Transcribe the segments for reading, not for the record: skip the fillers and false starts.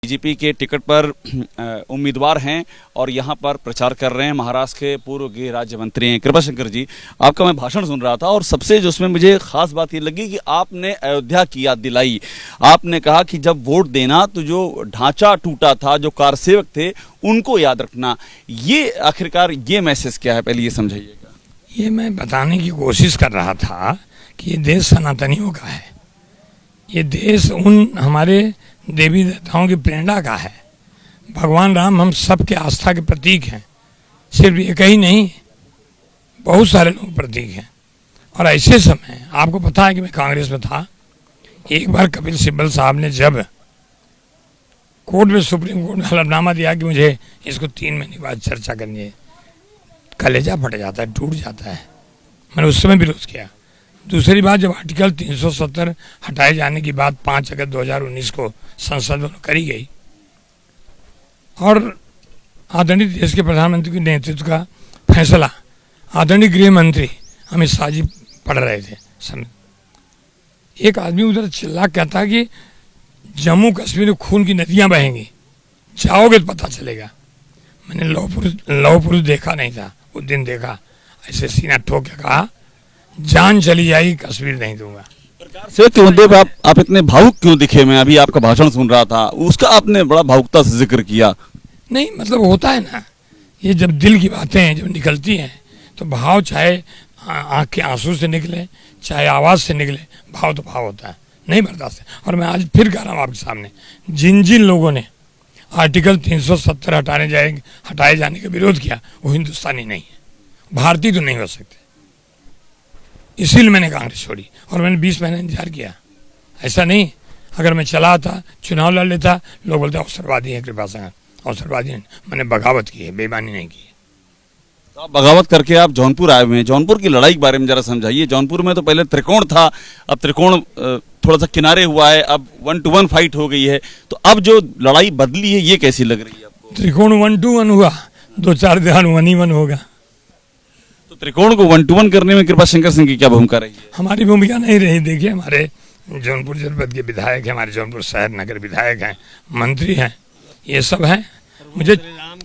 BJP के ticket पर उम्मीदवार हैं और यहाँ पर प्रचार कर रहे हैं। महाराष्ट्र के पूर्व गृह राज्य मंत्री हैं कृपाशंकर जी। आपका मैं भाषण सुन रहा था और सबसे जो उसमें मुझे खास बात ये लगी कि आपने अयोध्या की याद दिलाई। आपने कहा कि जब वोट देना तो जो ढांचा टूटा था, जो कारसेवक थे, उनको याद रखना। ये आखिरकार ये मैसेज क्या है, पहले ये समझाइएगा। ये मैं बताने की कोशिश कर रहा था कि ये देश सनातनियों का है, ये देश उन हमारे देवी देवताओं की प्रेरणा का है। भगवान राम हम सबके आस्था के प्रतीक हैं, सिर्फ एक ही नहीं, बहुत सारे लोग प्रतीक हैं। और ऐसे समय आपको पता है कि मैं कांग्रेस में था। एक बार कपिल सिब्बल साहब ने जब कोर्ट में, सुप्रीम कोर्ट में हलफनामा दिया कि मुझे इसको 3 महीने बाद चर्चा करनी है, कलेजा फट जाता है, टूट जाता है। मैंने उस समय विरोध किया। दूसरी बात, जब आर्टिकल 370 हटाए जाने की बात 5 अगस्त 2019 को संसद में करी गई और आदरणीय देश के प्रधानमंत्री के नेतृत्व का फैसला आदरणीय गृह मंत्री अमित शाह जी पढ़ रहे थे समय, एक आदमी उधर चिल्ला कहता कि जम्मू कश्मीर में खून की नदियां बहेंगी, जाओगे तो पता चलेगा। मैंने लौह पुरुष देखा नहीं था, उस दिन देखा। ऐसे सीना ठोक के कहा, जान चली जाएगी, कश्मीर नहीं दूंगा। के मुद्दे पे आप इतने भावुक क्यों दिखे? मैं अभी आपका भाषण सुन रहा था, उसका आपने बड़ा भावुकता से जिक्र किया। नहीं, मतलब होता है ना, ये जब दिल की बातें जब निकलती हैं तो भाव, चाहे आंख के आंसू से निकले, चाहे आवाज से निकले, भाव तो भाव होता है, नहीं बर्दाश्त है। और मैं आज फिर कह रहा हूँ आपके सामने, जिन जिन लोगों ने आर्टिकल 370 हटाए जाने का विरोध किया, वो हिंदुस्तानी नहीं है, भारतीय तो नहीं हो सकते। इसीलिए मैंने कांग्रेस छोड़ी और मैंने 20 महीने इंतजार किया। ऐसा नहीं, अगर मैं चला था, चुनाव लड़ लेता, लोग बोलते अवसरवादी है कृपाशंकर। अवसरवादी नहीं, मैंने बगावत की है, बेईमानी नहीं की। तो आप बगावत करके आप जौनपुर आए हुए हैं। जौनपुर की लड़ाई के बारे में जरा समझाइए। जौनपुर में तो पहले त्रिकोण था, अब त्रिकोण थोड़ा सा किनारे हुआ है, अब 1-to-1 फाइट हो गई है। तो अब जो लड़ाई बदली है, ये कैसी लग रही है आपको? त्रिकोण 1-to-1 हुआ, 2-4 दिन 1-1 होगा। तो त्रिकोण को 1-to-1 करने में कृपाशंकर सिंह की क्या भूमिका रही है? हमारी भूमिका नहीं रही। देखिए, हमारे जौनपुर जनपद के विधायक हैं, हमारे जौनपुर शहर नगर विधायक हैं, मंत्री हैं, ये सब हैं।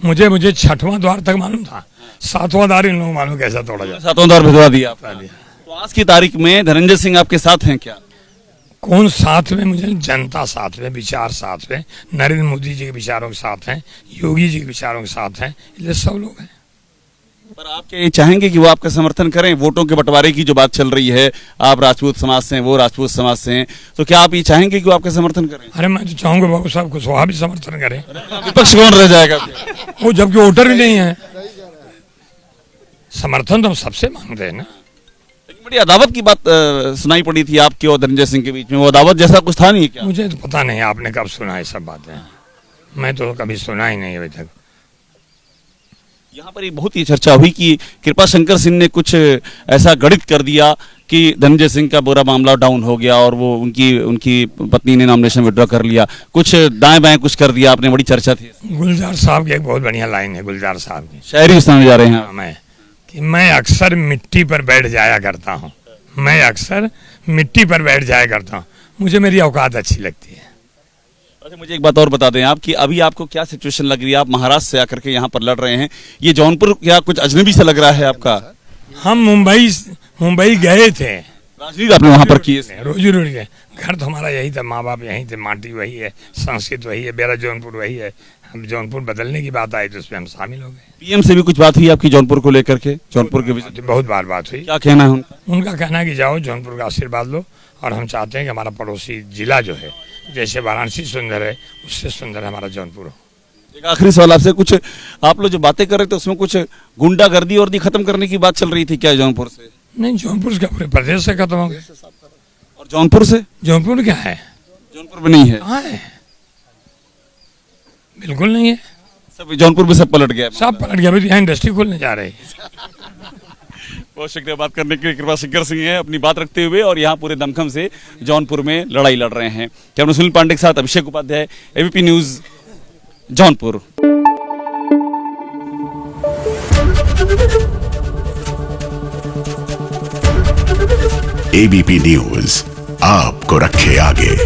मुझे 6वां द्वार तक मालूम था, 7वां द्वार इन लोगों मालूम कैसा तोड़ा जाए। 7वां द्वार भिजवा दिया आपने। तो आज की तारीख में धनंजय सिंह आपके साथ हैं क्या? कौन साथ में? मुझे जनता साथ में, विचार साथ में, नरेंद्र मोदी जी के विचारों के साथ हैं, योगी जी के विचारों के साथ हैं, इसलिए सब लोग हैं। पर आप क्या ये चाहेंगे कि वो आपका समर्थन करें? वोटों के बंटवारे की जो बात चल रही है, आप राजपूत समाज से हैं, वो राजपूत समाज से हैं, तो क्या आप ये चाहेंगे कि वो आपका समर्थन करें? अरे मैं तो चाहूंगा बाबू साहब कुशवाहा भी समर्थन करें। विपक्ष कौन रह जाएगा? वो जबकि वोटर भी नहीं है। समर्थन तो हम सबसे मांगते हैं ना। बड़ी अदावत की बात सुनाई पड़ी थी आपके और धनंजय सिंह के बीच में। वो अदावत जैसा कुछ था नहीं क्या? मुझे तो पता नहीं आपने कब सुना ये सब बातें, मैं तो कभी सुना ही नहीं अभी तक। यहाँ पर बहुत ही चर्चा हुई कि कृपाशंकर सिंह ने कुछ ऐसा गणित कर दिया कि धनंजय सिंह का पूरा मामला डाउन हो गया और वो उनकी पत्नी ने नॉमिनेशन विड्रॉ कर लिया। कुछ दाएं बाएं कुछ कर दिया आपने, बड़ी चर्चा थी। गुलजार साहब की एक बहुत बढ़िया लाइन है, गुलजार साहब की, शायरी सुनाने जा रहे हैं मैं अक्सर मिट्टी पर बैठ जाया करता हूँ, मैं अक्सर मिट्टी पर बैठ जाया करता हूँ, मुझे मेरी औकात अच्छी लगती है। अच्छा, मुझे एक बात और बता दें आप कि अभी आपको क्या सिचुएशन लग रही है? आप महाराष्ट्र से आकर के यहाँ पर लड़ रहे हैं, ये जौनपुर क्या कुछ अजनबी से लग रहा है आपका? हम मुंबई गए थे, राजनीति आपने वहाँ पर की है? रोजी रोटी गए, घर तो हमारा यही था, माँ बाप यहीं थे, माटी वही है, संस्कृत वही है, मेरा जौनपुर वही है। हम जौनपुर बदलने की बात आई तो उसमें हम शामिल हो गए। पीएम से भी कुछ बात हुई आपकी जौनपुर को लेकर के? जौनपुर के बहुत बार बात हुई। क्या कहना है उनका? कहना है कि जाओ जौनपुर का आशीर्वाद लो, और हम चाहते हैं कि हमारा पड़ोसी जिला जो है, जैसे वाराणसी सुंदर है, उससे सुंदर हमारा जौनपुर हो। एक आखिरी सवाल आपसे, कुछ आप लोग जो बातें कर रहे थे उसमें कुछ गुंडागर्दी और खत्म करने की बात चल रही थी क्या जौनपुर से? नहीं, जौनपुर का पूरे प्रदेश से खत्म हो गए। और जौनपुर से? जौनपुर क्या है? जौनपुर में नहीं है। कहाँ है? बिल्कुल नहीं है। सब जौनपुर में सब पलट गया, सब पलट गया। यहाँ इंडस्ट्री खोलने जा रहे हैं। बहुत शुक्रिया बात करने के लिए। कृपाशंकर सिंह हैं अपनी बात रखते हुए और यहाँ पूरे दमखम से जौनपुर में लड़ाई लड़ रहे हैं। कैमरा सुनील पांडे के साथ Abhishek Upadhyay, ABP news, Jaunpur. ABP news आपको रखे आगे।